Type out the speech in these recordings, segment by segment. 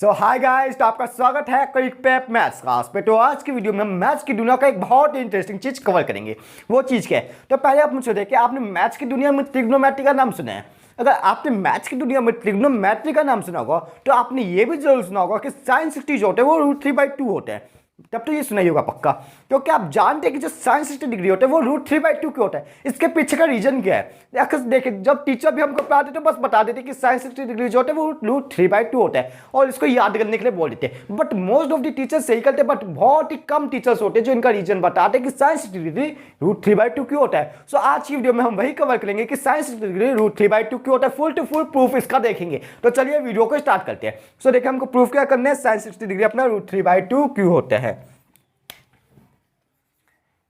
सो hi guys, तो आपका स्वागत है क्विक पेप मैथ्स क्लास पे। तो आज की वीडियो में हम मैथ्स की दुनिया का एक बहुत ही इंटरेस्टिंग चीज कवर करेंगे। वो चीज क्या है? तो पहले आप मुझसे देखिए, आपने मैथ्स की दुनिया में ट्रिग्नोमेट्री का नाम सुना है? अगर आपने मैथ्स की दुनिया में ट्रिग्नोमेट्री का नाम सुना होगा तो आपने ये भी जरूर सुना होगा कि साइन 60 जो होते हैं वो √3/2 होते हैं। तब तो ये सुना ही होगा पक्का, क्योंकि आप जानते हैं कि जो साइन 60 डिग्री होता है वो √3/2 क्यों होता है। इसके पीछे का रीजन क्या है? अक्सर देखिए, जब टीचर भी हमको पढ़ाते तो बस बता देते कि साइन 60 डिग्री जो होता है वो √3/2 होता है और इसको याद करने के लिए बोल देते हैं। But most of the teachers सही करते हैं, बट बहुत ही कम टीचर्स होते हैं जो इनका रीजन बताते हैं कि साइन 60 डिग्री √3/2 क्यों होता है। सो आज की वीडियो में हम वही कवर करेंगे कि साइन 60 डिग्री √3/2 क्यों होता है। फुल टू फुल प्रूफ इसका देखेंगे। तो चलिए वीडियो को स्टार्ट करते हैं। सो देखिए, हमको प्रूफ क्या करना है, साइन 60 डिग्री अपना √3/2 क्यों होता है।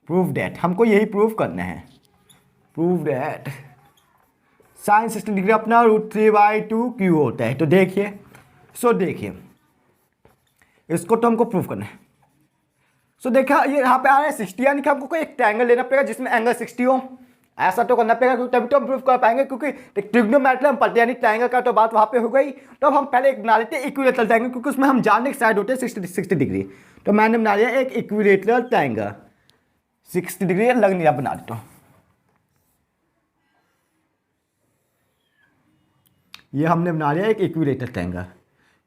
प्रूफ डेट, हमको यही प्रूफ करना है। प्रूफ डेट साइन 60 डिग्री अपना √3/2 क्यों होता है। तो देखिए, देखिए इसको तो हमको प्रूफ करना है। देखिए, ये यहाँ पे आ रहा है 60, यानी कि हमको कोई एक ट्रायंगल लेना पड़ेगा जिसमें एंगल 60 हो। ऐसा तो करना पड़ेगा, क्योंकि तभी तो हम प्रूफ कर पाएंगे, क्योंकि ट्रिग्नोमेट्री हम पढ़ते हैं, यानी ट्रायंगल का तो बात वहाँ पे हो गई। तो अब हम पहले एक बना लेते हैं इक्विलेटरल ट्रायंगल, क्योंकि उसमें हम जानने के साइड होते हैं 60 डिग्री। तो मैंने बना लिया एक इक्विलेटरल ट्रायंगल 60 डिग्री, लग नहीं रहा, बना देता हूं। ये हमने बना लिया एक इक्विलेटरल ट्रायंगल,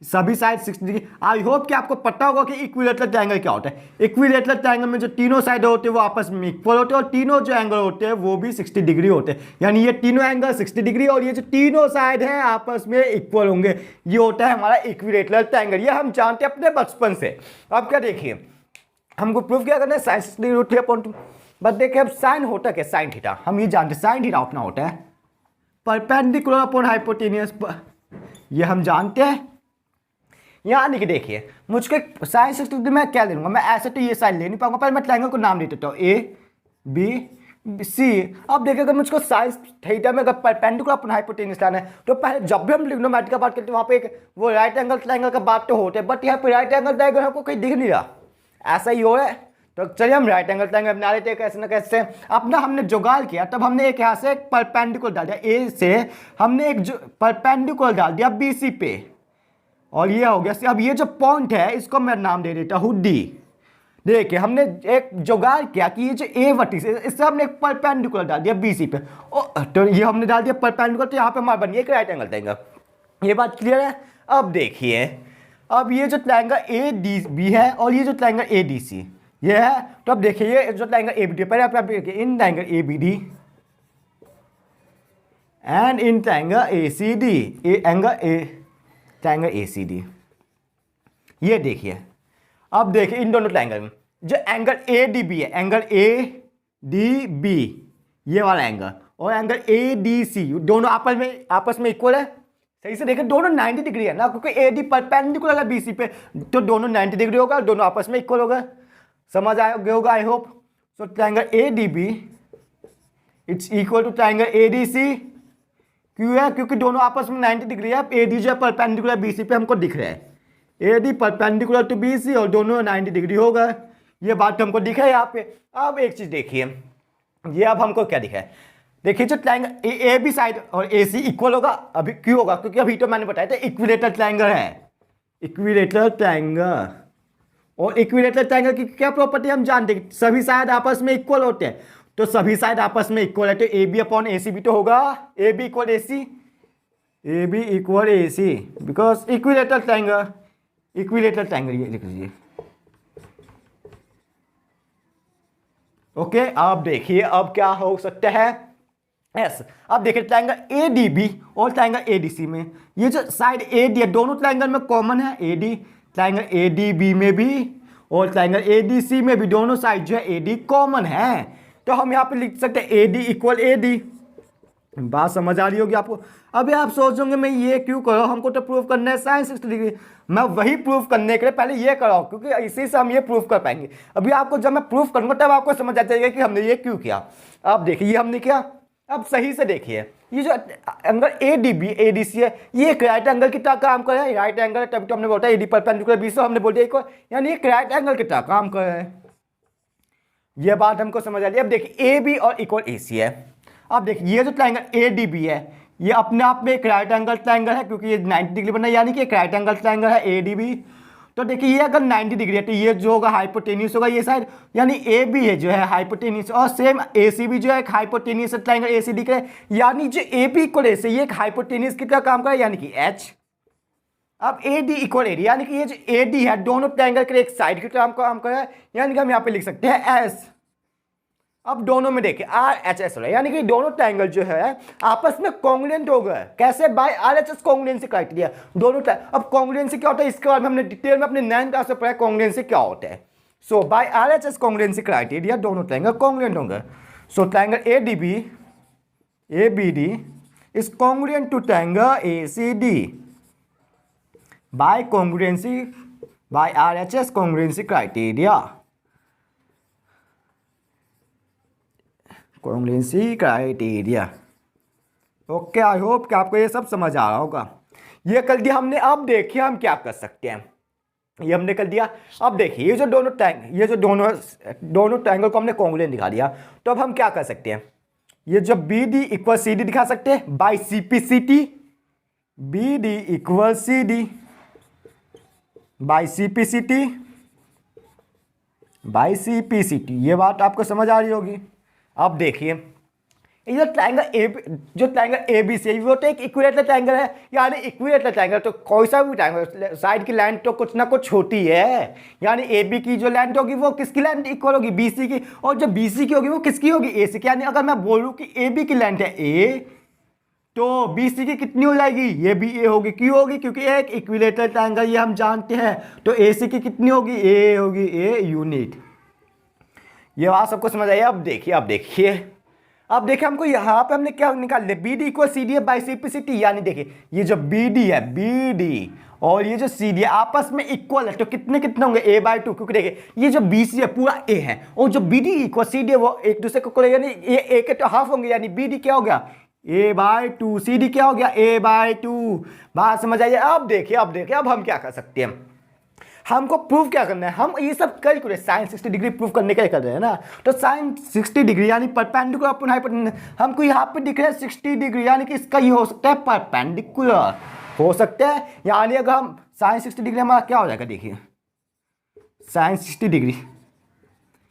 सभी साइड 60 डिग्री। आई होप कि आपको पता होगा कि इक्विलेटरल ट्रायंगल क्या होता है। इक्विलेटरल ट्रायंगल में जो तीनों साइड होते हैं वो आपस में इक्वल होते हैं और तीनों जो एंगल होते हैं वो भी 60 डिग्री होते हैं। यानी ये तीनों एंगल 60 डिग्री और ये जो तीनों साइड हैं आपस में इक्वल होंगे। ये होता है हमारा इक्विलेटरल ट्रायंगल। ये हम जानते हैं अपने बचपन से। अब क्या देखिए, हमको प्रूफ क्या करना है, साइन 60 डिग्री √3/2। बट देखिए, अब साइन होता क्या, साइन थीटा हम ये जानते हैं। साइन थीटा अपना होता है परपेंडिकुलर अपॉन हाइपोटेन्यूस, ये हम जानते हैं। यानी कि देखिए, मुझको साइन 60 डिग्री में क्या ले लूंगा, मैं ऐसे तो ये साइन ले नहीं पाऊंगा। पहले मैं ट्रायंगल को नाम दे देता हूँ ए बी सी। अब देखिए, अगर मुझको साइन थीटा में अगर परपेंडिकुलर अपॉन हाइपोटेन्यूस लाना है तो पहले जब भी हम ट्रिग्नोमेट्री का बात करते हैं वहाँ पे एक वो राइट एंगल ट्रायंगल का बात तो होते हैं, बट यहाँ पे राइट एंगल ट्रायंगल हमको कहीं दिख नहीं रहा, ऐसा ही हो रहा है। तो चलिए हम राइट एंगल ट्रायंगल बना लेते हैं कैसे ना कैसे। अपना हमने जुगाड़ किया, तब हमने एक यहाँ से एक परपेंडिकुलर डाल दिया, ए से हमने एक परपेंडिकुलर डाल दिया बी सी पे, और ये हो गया। अब ये जो पॉइंट है इसको मैं नाम दे देता हूँ डी। देखिए, हमने एक जुगाड़ किया कि ये जो ए वर्टिस है इससे हमने एक परपेंडिकुलर डाल दिया बी सी पे, तो ये हमने डाल दिया परपेंडिकुलर, तो यहाँ पे हमारा बन गया एक राइट एंगल ट्रायंगल। ये बात क्लियर है। अब देखिए, अब ये जो ट्रायंगल ए डी बी है और ये जो ट्रायंगल ए डी सी ये है, तो अब देखिए ये जो ट्रायंगल ए बी डी, पहले आप देखिए in triangle A B D and in triangle A C D, triangle A C D. ये देखिए, अब देखिए इन दोनों ट्रायंगल में जो एंगल ए डी बी है, एंगल ए डी बी ये वाला एंगल और एंगल ए डी सी दोनों आपस में इक्वल है। सही से देखिए, दोनों 90 डिग्री है ना, क्योंकि ए डी परपेंडिकुलर है बी सी पे, तो दोनों 90 डिग्री होगा, दोनों आपस में इक्वल होगा। समझ आया होगा I hope. So triangle A D B it's equal to triangle A D C. क्यों है? क्योंकि दोनों आपस में 90 डिग्री है। ए डी जो है परपेंडिकुलर बी सी पे हमको दिख रहा है, A D perpendicular to B C और दोनों 90 डिग्री होगा। ये बात हमको दिखा है यहाँ पे। अब एक चीज देखिए, ये अब हमको क्या दिखा है, देखिए जो ट्रायंगल ए बी साइड और ए सी इक्वल होगा। अभी क्यों होगा? क्योंकि अभी तो मैंने बताया था इक्विलेटरल ट्रायंगल है, इक्विलेटरल ट्रायंगल। और इक्विलेटरल ट्रायंगल की क्या प्रॉपर्टी हम जानते हैं, सभी साइड आपस में इक्वल होते हैं। तो सभी साइड आपस में इक्वल है, तो ए बी अपॉन ए सी भी तो होगा, A B equal A C, A B equal A C, because equilateral triangle, equilateral triangle ये लिख लीजिए। ओके, अब देखिए अब क्या हो सकता है। यस, अब देखिए ट्रायंगल ए डी बी और ट्रायंगल ए डी सी में ये जो साइड ए डी है दोनों ट्रायंगल में कॉमन है। A D triangle A D B में भी और ट्रायंगल ए डी सी में भी दोनों साइड जो है ए डी कॉमन है। तो हम यहाँ पे लिख सकते हैं A D equal A D. बात समझ आ रही होगी आपको। अभी आप सोचोगे मैं ये क्यों करो, हमको तो प्रूफ करना है साइन 60 डिग्री। मैं वही प्रूफ करने के लिए पहले ये कराऊँ, क्योंकि इसी से हम ये प्रूफ कर पाएंगे। अभी आपको जब मैं प्रूफ करूँगा तब आपको समझ आ जाएगा कि हमने ये क्यों किया। अब देखिए, ये हमने किया। अब सही से देखिए, ये जो angle A D B A D C है ये एक राइट एंगल की तरह काम कर रहा है। राइट एंगल तभी तो हमने बोला ए डी परपेंडिकुलर बी से हमने बोल दिया इक्वल, यानी एक राइट एंगल की तरह काम कर रहा है। ये बात हमको समझ आ रही है। अब देखिए ए बी और इक्वल ए सी है। अब देखिए ये जो ट्रायंगल ए डी बी है ये अपने आप में एक राइट एंगल ट्रायंगल है क्योंकि ये 90 डिग्री बना है, यानी कि एक राइट एंगल ट्रायंगल है ADB। तो देखिए ये अगर 90 डिग्री है तो ये जो होगा हाइपोटेन्यूस होगा ये साइड, यानी AB है जो है हाइपोटेन्यूस, और सेम ACB जो है एक हाइपोटेन्यूस ट्रायंगल ACD का, यानी जो AB इक्वल AC ये एक हाइपोटेन्यूस की तरह काम करे, यानी कि H। अब AD इक्वल AD, यानी कि ये जो AD है दोनों ट्रायंगल के एक साइड की तरह काम कर रहा है, यानी कि हम यहाँ पे लिख सकते हैं S। अब दोनों में देखिए RHS हो रहा है, यानी कि दोनों ट्रायंगल जो है आपस में कॉन्ग्रुएंट हो गए। कैसे? By RHS congruency criteria. दोनों अब कॉन्ग्रुएंसी क्या होता है इसके बारे में हमने डिटेल में अपने 9th क्लास में पढ़ा कॉन्ग्रुएंसी क्या होता है। So by RHS congruency criteria दोनों ट्रायंगल कॉन्ग्रुएंट होंगे। So triangle ADB ABD is congruent to triangle ACD by congruency by RHS congruency criteria. Congruency criteria. Okay, I hope कि आपको ये सब समझ आ रहा होगा। ये कर दिया हमने। अब देखिए हम क्या कर सकते हैं। ये हमने कर दिया। अब देखिए ये जो दोनों ट्रायंगल को हमने कॉन्ग्रुएंट दिखा दिया, तो अब हम क्या कर सकते हैं। ये जो BD इक्वल CD दिखा सकते हैं by CPCT। BD equal CD by CPCT by CPCT। ये बात आपको समझ आ रही होगी। अब देखिए ये जो ट्रायंगल ABC है वो तो एक इक्विलेटरल ट्रायंगल है, यानी इक्विलेटरल ट्रायंगल तो कोई सा भी ट्रायंगल साइड की लाइन तो कुछ ना कुछ होती है, यानी AB की जो लाइन होगी वो किसकी लाइन इक्वल होगी? BC की। और जो BC की होगी वो किसकी होगी? AC की। यानी अगर मैं बोलूँ कि AB की लाइन है A, तो BC की कितनी हो जाएगी? ये भी A होगी। क्यों होगी? क्योंकि एक इक्विलेटरल ट्रायंगल ये हम जानते हैं। तो AC की कितनी होगी? A होगी, A यूनिट। ये बात सबको समझ आई। अब देखिए हमको यहाँ पे हमने क्या निकाल लिया, BD इक्वल CD है बाई CPCT। यानी देखिए ये जो BD है, BD और ये जो CD है आपस में इक्वल है, तो कितने होंगे? A/2। क्योंकि देखिए ये जो BC है पूरा A है और जो BD इक्वल CD है वो एक दूसरे को यानी ये A के तो हाफ होंगे, यानी BD क्या हो गया? A/2। CD क्या हो गया? A/2। बात समझ आइए। अब देखिए अब हम क्या कर सकते हैं। हमको प्रूव क्या करना है, हम ये सब कैलकुलेट साइन 60 डिग्री प्रूव करने के लिए कर रहे हैं ना। तो साइन 60 डिग्री यानी परपेंडिकुलर अपॉन हाइपोटेन्यूस, हमको यहाँ पे दिख रहा है 60 डिग्री, यानी कि इसका ये हो सकता है परपेंडिकुलर हो सकता है। यानी अगर हम साइन 60 डिग्री हमारा क्या हो जाएगा, देखिए साइन 60 डिग्री,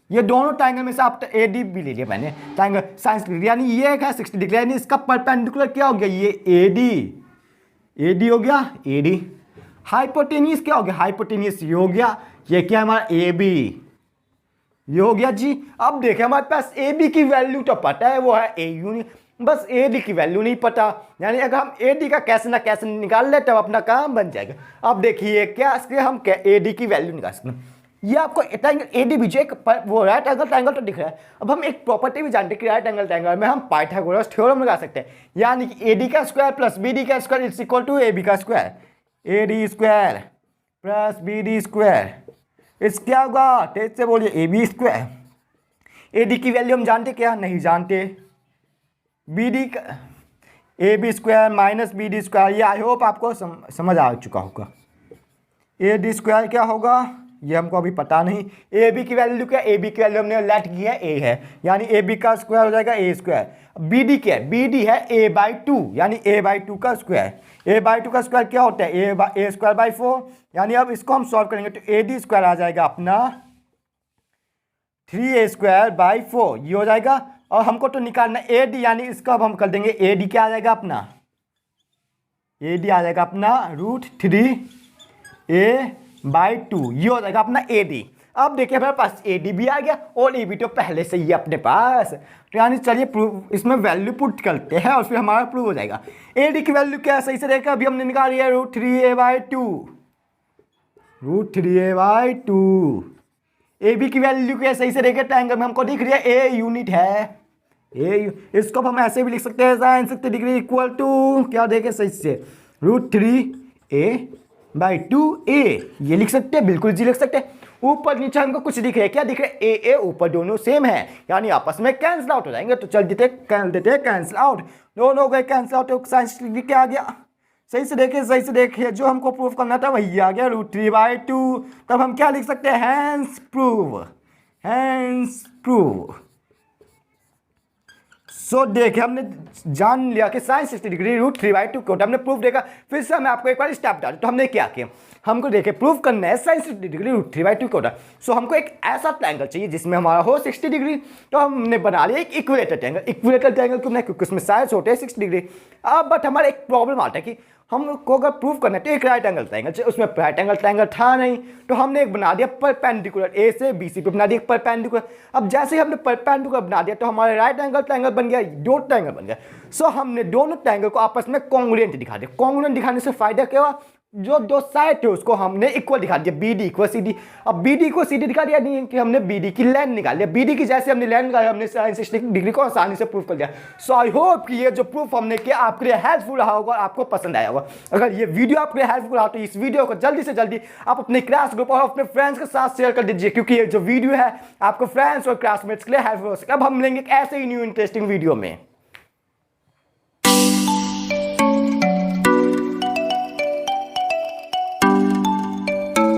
ये दोनों ट्रायंगल में से आप AD भी ले लिया मैंने, ट्रायंगल साइन 60 डिग्री, यानी ये है 60 डिग्री, यानी इसका परपेंडिकुलर क्या हो गया? ये AD हो गया, AD। हाइपोटेन्यूस क्या हो गया? हाइपोटेन्यूस ये हो गया। ये क्या हमारा? AB ये हो गया जी। अब देखें हमारे पास AB की वैल्यू तो पता है, वो है A यूनिट, बस AD की वैल्यू नहीं पता। यानी अगर हम AD का कैसे ना कैसे निकाल ले तब अपना काम बन जाएगा। अब देखिए क्या हम AD की वैल्यू निकाल सकते हैं। ये आपको ट्रायंगल ADB जो एक वो राइट एंगल ट्रायंगल तो दिख रहा है। अब हम एक प्रॉपर्टी भी जानते हैं कि राइट एंगल ट्रायंगल में हम पाइथागोरस थ्योरम लगा सकते हैं, यानी कि AD का स्क्वायर प्लस BD का square is equal to AB का square. AD square plus BD square इस क्या होगा? तेज से बोलिए, AB स्क्वायर। AD की वैल्यू हम जानते क्या? नहीं जानते। BD का AB square minus BD square, ये आई होप आपको समझ आ चुका होगा। AD स्क्वायर क्या होगा ये हमको अभी पता नहीं। AB की वैल्यू क्या? AB की वैल्यू हमने लेट की है A है, यानी AB का स्क्वायर हो जाएगा A स्क्वायर। BD क्या है? BD है A/2, यानी A/2 का स्क्वायर। A/2 का स्क्वायर क्या होता है? A square by 4। यानी अब इसको हम सॉल्व करेंगे तो AD स्क्वायर आ जाएगा अपना 3A स्क्वायर बाई 4, ये हो जाएगा। और हमको तो निकालना AD, यानी इसका अब हम कर देंगे AD क्या आ जाएगा अपना? AD आ जाएगा अपना √3A/2, ये हो जाएगा अपना AD। अब देखिए हमारे पास AD भी आ गया और AB तो पहले से ही अपने पास, तो यानी चलिए प्रूव इसमें वैल्यू पुट करते हैं और फिर हमारा प्रूव हो जाएगा। AD की वैल्यू क्या सही से देखा, अभी हमने निकाल लिया √3A/2। AB की वैल्यू क्या सही से देखा, ट्रायंगल में हमको दिख रही है A यूनिट है। इसको हम ऐसे भी लिख सकते हैं साइन 60 डिग्री इक्वल टू क्या देखे सही से √3A/2A, ये लिख सकते हैं, बिल्कुल जी लिख सकते हैं। ऊपर नीचे हमको कुछ दिख रहा है, क्या दिख रहा है? A ऊपर दोनों सेम है, यानी आपस में कैंसिल आउट हो जाएंगे। तो चल देते कैंसिल आउट, दोनों हो गए कैंसिल आउट। तो साइन 60 डिग्री क्या आ गया? सही से देखिए जो हमको प्रूफ करना था वही आ गया √3/2। तब हम क्या लिख सकते हैं? Hence prove. सो देखिए हमने जान लिया कि साइन 60 डिग्री √3/2 होता है, हमने प्रूफ देखा। फिर से मैं आपको एक बार स्टेप बता दूं, तो हमने क्या किया, हमको देखिए प्रूफ करना है साइन 60 डिग्री √3/2 होता है। सो हमको एक ऐसा ट्रायंगल चाहिए जिसमें हमारा हो 60 डिग्री। तो हमने बना लिया एक इक्विलेटर ट्रायंगल। इक्विलेटर ट्रायंगल क्यों नहीं, क्योंकि उसमें साइड्स होते हैं 60 डिग्री। अब बट हमारा एक प्रॉब्लम आता है कि हमको अगर प्रूव करना है तो एक राइट एंगल ट्रायंगल चाहिए, उसमें राइट एंगल ट्रायंगल था नहीं, तो हमने एक बना दिया परपेंडिकुलर, ए से बी सी पे बना दिया परपेंडिकुलर। अब जैसे ही हमने परपेंडिकुलर बना दिया तो हमारा राइट एंगल ट्रायंगल बन गया, दो ट्रायंगल बन गया। सो हमने दोनों ट्रायंगल को आपस में कॉन्ग्रुएंट दिखा दिया। कॉन्ग्रुएंट दिखाने से फायदा क्या हुआ, जो दो साइड थे उसको हमने इक्वल दिखा दिया, B D equal C D. अब बी डी को सी डी दिखा दिया, नहीं कि हमने बी डी की लेंथ निकाल लिया। बी डी की जैसे हमने लेंथ निकाली, हमने साइन 60 डिग्री को आसानी से प्रूफ कर दिया। सो आई होप कि ये जो प्रूफ हमने किया आपके लिए हेल्पफुल रहा होगा, आपको पसंद आया होगा। अगर ये वीडियो आपके लिए हेल्पफुल रहा तो इस वीडियो को जल्दी से जल्दी आप अपने क्लास ग्रुप और अपने फ्रेंड्स के साथ शेयर कर दीजिए, क्योंकि ये जो वीडियो है आपको फ्रेंड्स और क्लासमेट्स के लिए हेल्पफुल हो सके। अब हम मिलेंगे एक ऐसे ही न्यू इंटरेस्टिंग वीडियो में।